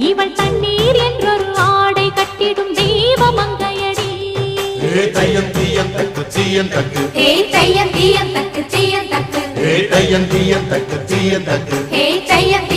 இவள் தண்ணீர் என்றொரு ஆடை கட்டிடும் தெய்வ மங்கையடி. தையம் தீயம் தக்கு தீயம் தக்கு தையம் தீயம் தக்கு தீயம் தக்கு தையம் தீயம் தக்கு தீயம் தக்கு தையம்